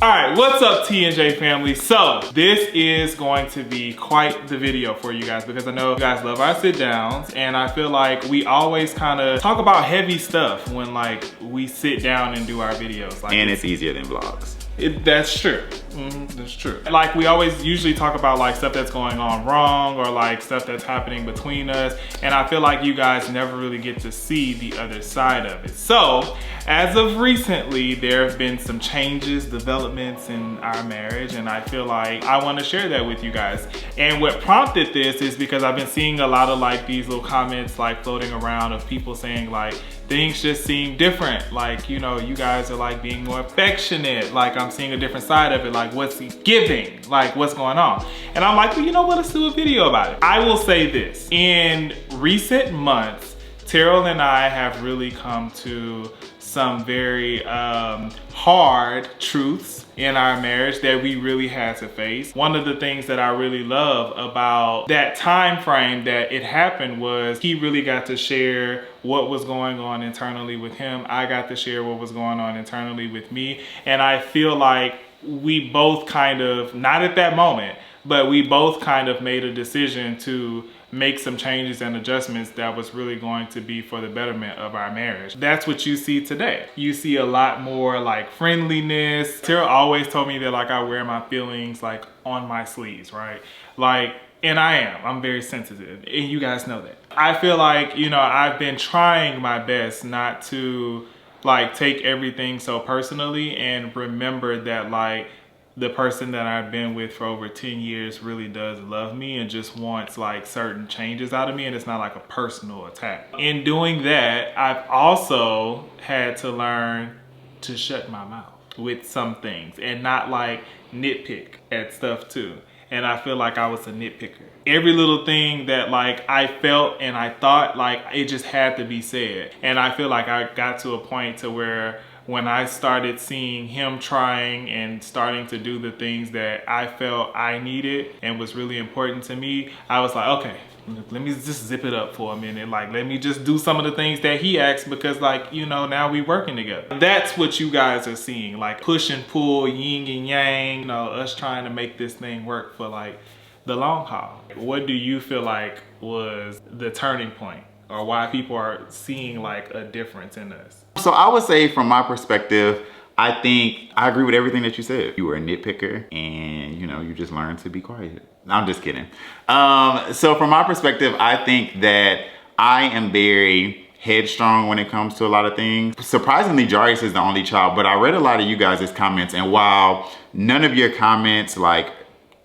All right, what's up T&J family? So this is going to be quite the video for you guys because I know you guys love our sit downs and I feel like we always kind of talk about heavy stuff when like we sit down and do our videos. Like, and it's easier than vlogs. That's true. That's true. Like we always usually talk about like stuff that's going on wrong or like stuff that's happening between us. And I feel like you guys never really get to see the other side of it. So as of recently, there have been some changes, developments in our marriage. And I feel like I want to share that with you guys. And what prompted this is because I've been seeing a lot of like these little comments like floating around of people saying like, things just seem different. Like, you know, you guys are like being more affectionate. Like I'm seeing a different side of it. Like what's he giving? Like what's going on? And I'm like, well, you know what? Let's do a video about it. I will say this. In recent months, Terrell and I have really come to some very hard truths in our marriage that we really had to face. One of the things that I really love about that time frame that it happened was he really got to share what was going on internally with him. I got to share what was going on internally with me. And I feel like we both kind of, not at that moment, but we both kind of made a decision to make some changes and adjustments that was really going to be for the betterment of our marriage. That's what you see today. You see a lot more like friendliness. Terrell always told me that like I wear my feelings like on my sleeves, right? Like, and I'm very sensitive and you guys know that. I feel like, you know, I've been trying my best not to like take everything so personally and remember that like the person that I've been with for over 10 years really does love me and just wants like certain changes out of me, and it's not like a personal attack. In doing that, I've also had to learn to shut my mouth with some things and not like nitpick at stuff too. And I feel like I was a nitpicker. Every little thing that like I felt and I thought, like it just had to be said. And I feel like I got to a point to where when I started seeing him trying and starting to do the things that I felt I needed and was really important to me, I was like, okay, let me just zip it up for a minute. Like, let me just do some of the things that he asked because like, you know, now we working together. That's what you guys are seeing, like push and pull, yin and yang, you know, us trying to make this thing work for like the long haul. What do you feel like was the turning point or why people are seeing like a difference in us? So I would say from my perspective, I think I agree with everything that you said. You were a nitpicker and you know, you just learned to be quiet. I'm just kidding. So from my perspective, I think that I am very headstrong when it comes to a lot of things. Surprisingly, Jarius is the only child, but I read a lot of you guys' comments, and while none of your comments like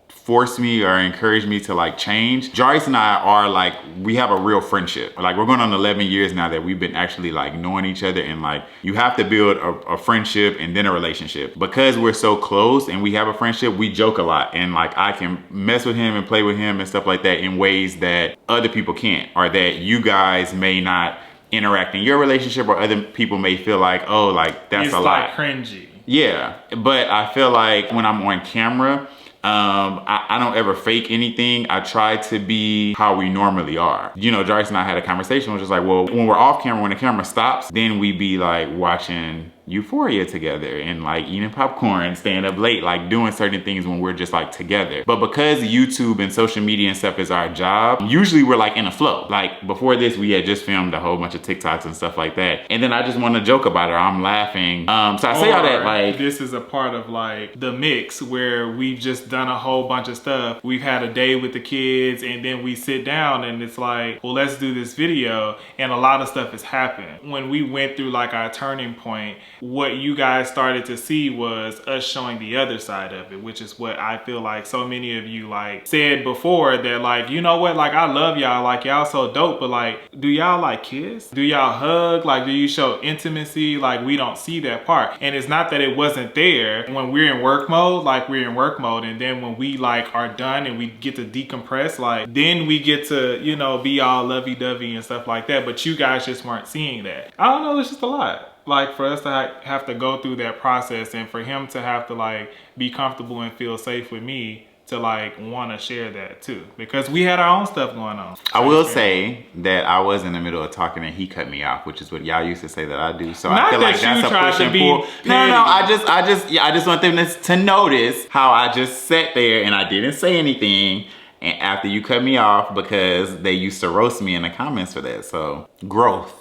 force me or encourage me to like change, Jarius and I are like, we have a real friendship. Like we're going on 11 years now that we've been actually like knowing each other, and like you have to build a friendship and then a relationship. Because we're so close and we have a friendship, we joke a lot, and like I can mess with him and play with him and stuff like that in ways that other people can't, or that you guys may not interact in your relationship, or other people may feel like, oh, like that's it's a like lot. Cringy. Yeah, but I feel like when I'm on camera, I don't ever fake anything. I try to be how we normally are. You know, Jarius and I had a conversation, which was like, well, when we're off camera, when the camera stops, then we be like watching Euphoria together and like eating popcorn, staying up late, like doing certain things when we're just like together. But because YouTube and social media and stuff is our job, usually we're like in a flow. Like before this, we had just filmed a whole bunch of TikToks and stuff like that. And then I just want to joke about it. I'm laughing. So I say all that like, this is a part of like the mix where we've just done a whole bunch of stuff. We've had a day with the kids and then we sit down and it's like, well, let's do this video. And a lot of stuff has happened. When we went through like our turning point, what you guys started to see was us showing the other side of it, which is what I feel like so many of you like said before, that like, you know what, like I love y'all, like y'all so dope, but like, do y'all like kiss? Do y'all hug? Like, do you show intimacy? Like, we don't see that part. And it's not that it wasn't there. When we're in work mode, like we're in work mode, and then when we like are done and we get to decompress, like then we get to, you know, be all lovey-dovey and stuff like that, but you guys just weren't seeing that. I don't know, it's just a lot. Like for us to have to go through that process, and for him to have to like be comfortable and feel safe with me to to like want to share that too, because we had our own stuff going on. I will say that I was in the middle of talking and he cut me off, which is what y'all used to say that I do. So Not I feel that like that's you a tried push to and be pull. No, petty. I just want them to notice how I just sat there and I didn't say anything. And after you cut me off, because they used to roast me in the comments for that. So growth.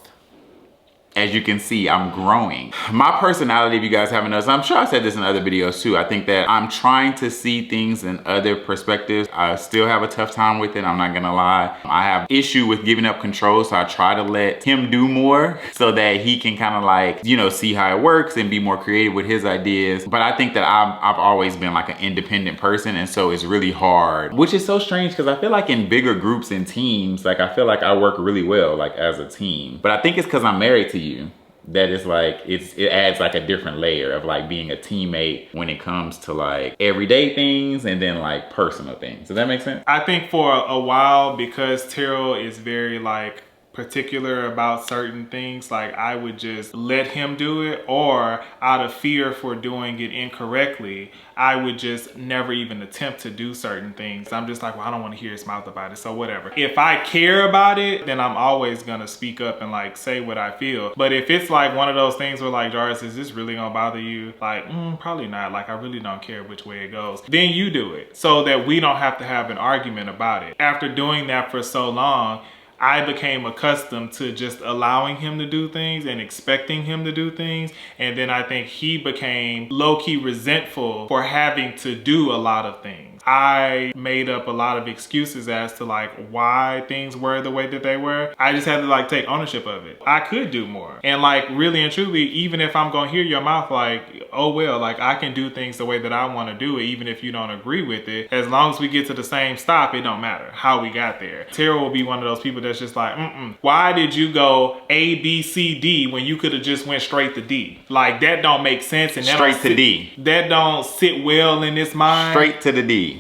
As you can see, I'm growing. My personality, if you guys haven't noticed, I'm sure I said this in other videos too. I think that I'm trying to see things in other perspectives. I still have a tough time with it, I'm not gonna lie. I have issue with giving up control, so I try to let him do more so that he can kind of like, you know, see how it works and be more creative with his ideas. But I think that I've always been like an independent person, and so it's really hard, which is so strange because I feel like in bigger groups and teams, like I feel like I work really well like as a team. But I think it's because I'm married to you that it's like it adds like a different layer of like being a teammate when it comes to like everyday things and then like personal things. Does that make sense? I think for a while, because Terrell is very like particular about certain things, like I would just let him do it, or out of fear for doing it incorrectly, I would just never even attempt to do certain things. I'm just like, well, I don't want to hear his mouth about it, so whatever. If I care about it, then I'm always gonna speak up and like say what I feel. But if it's like one of those things where like, Jarius, is this really gonna bother you? Like, probably not. Like, I really don't care which way it goes. Then you do it so that we don't have to have an argument about it. After doing that for so long, I became accustomed to just allowing him to do things and expecting him to do things. And then I think he became low-key resentful for having to do a lot of things. I made up a lot of excuses as to like why things were the way that they were. I just had to like take ownership of it. I could do more. And like really and truly, even if I'm gonna hear your mouth like, oh well, like I can do things the way that I wanna do it, even if you don't agree with it. As long as we get to the same stop, it don't matter how we got there. Terrell will be one of those people that's just like, why did you go A, B, C, D when you could have just went straight to D? Like that don't make sense. And that Straight to D. That don't sit well in this mind. Straight to the D.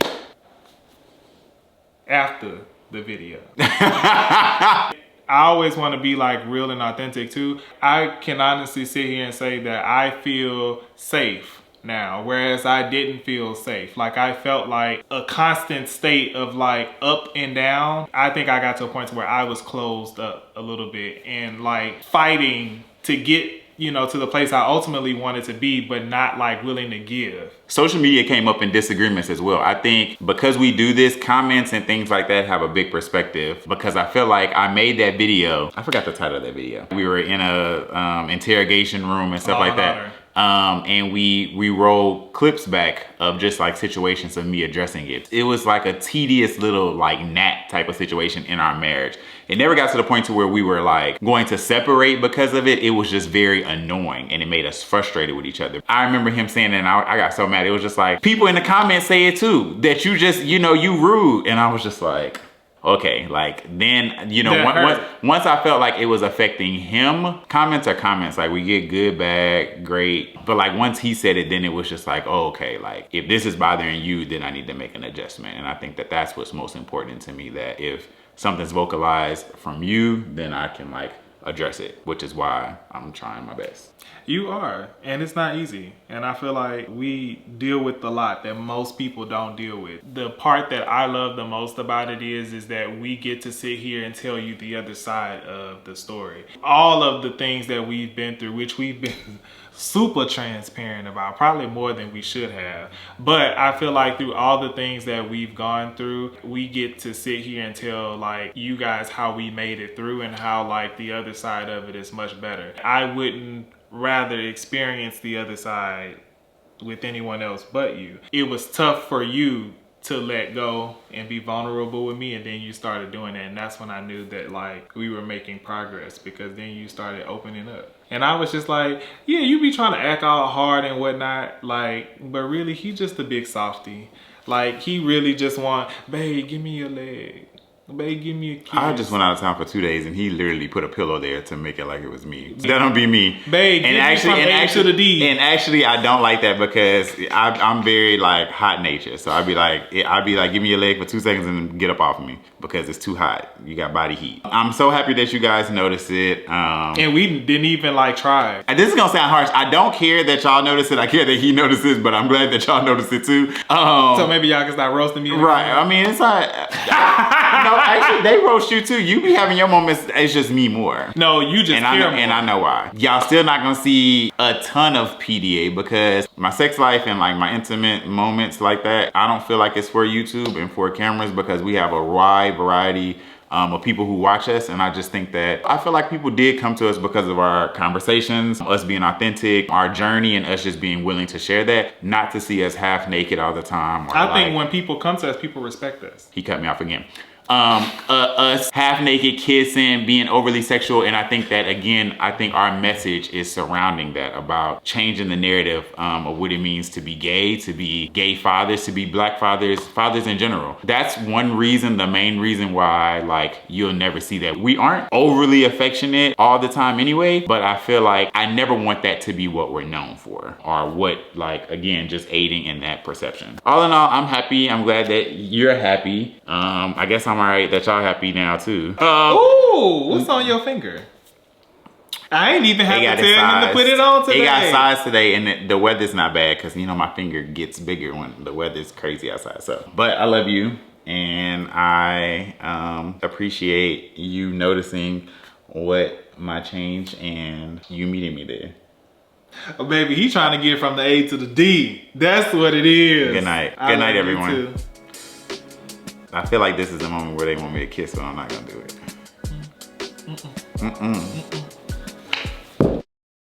After the video. I always want to be like real and authentic too. I can honestly sit here and say that I feel safe now, whereas I didn't feel safe. Like I felt like a constant state of like up and down. I think I got to a point where I was closed up a little bit and like fighting to get, you know, to the place I ultimately wanted to be, but not like willing to give. Social media came up in disagreements as well. I think because we do this, comments and things like that have a big perspective, because I feel like I made that video. I forgot the title of that video. We were in a interrogation room and stuff like that. And we rolled clips back of just like situations of me addressing it. It was like a tedious little like gnat type of situation in our marriage. It never got to the point to where we were like going to separate because of it. It was just very annoying and it made us frustrated with each other. I remember him saying that and I got so mad. It was just like, people in the comments say it too, that you just, you know, you rude. And I was just like, okay, like then, you know, once I felt like it was affecting him, comments are comments, like we get good, bad, great. But like once he said it, then it was just like, oh, okay, like if this is bothering you, then I need to make an adjustment. And I think that that's what's most important to me, that if something's vocalized from you, then I can like address it, which is why I'm trying my best. You are, and it's not easy. And I feel like we deal with a lot that most people don't deal with. The part that I love the most about it is that we get to sit here and tell you the other side of the story. All of the things that we've been through, which we've been super transparent about, probably more than we should have. But I feel like through all the things that we've gone through, we get to sit here and tell like you guys how we made it through and how like the other side of it is much better. I wouldn't rather experience the other side with anyone else but you. It was tough for you to let go and be vulnerable with me, and then you started doing that, and that's when I knew that like we were making progress, because then you started opening up. And I was just like, yeah, you be trying to act all hard and whatnot, like, but really he just a big softie. Like he really just want, babe, give me your leg. Babe, give me a kiss. I just went out of town for 2 days and he literally put a pillow there to make it like it was me. That don't be me. Babe, and to the D. And actually, I don't like that because I'm very like hot nature. So I'd be like, give me your leg for 2 seconds and get up off of me because it's too hot. You got body heat. I'm so happy that you guys noticed it. And we didn't even like try. And this is gonna sound harsh. I don't care that y'all notice it. I care that he notices, but I'm glad that y'all noticed it too. So maybe y'all can start roasting me. Right. I mean, it's like, no, actually, they roast you too. You be having your moments. It's just me more. No, you just and I know why. Y'all still not gonna see a ton of PDA because my sex life and like my intimate moments like that, I don't feel like it's for YouTube and for cameras because we have a wide variety of people who watch us. And I just think that I feel like people did come to us because of our conversations, us being authentic, our journey, and us just being willing to share that, not to see us half naked all the time. I think when people come to us, people respect us. He cut me off again. Us half naked kissing, being overly sexual, and I think that again, I think our message is surrounding that about changing the narrative of what it means to be gay fathers, to be black fathers, fathers in general. That's one reason, the main reason why like you'll never see that. We aren't overly affectionate all the time anyway, but I feel like I never want that to be what we're known for or what like, again, just aiding in that perception. All in all, I'm happy. I'm glad that you're happy. I guess I'm alright that y'all happy now too. Ooh, what's on your finger? I ain't even have to tell him to put it on today. It got size today and the weather's not bad because you know my finger gets bigger when the weather's crazy outside. So, but I love you and I appreciate you noticing what my change and you meeting me there. Oh, baby, he trying to get from the A to the D. That's what it is. Good night. Good night, everyone. I feel like this is the moment where they want me to kiss, but I'm not gonna do it.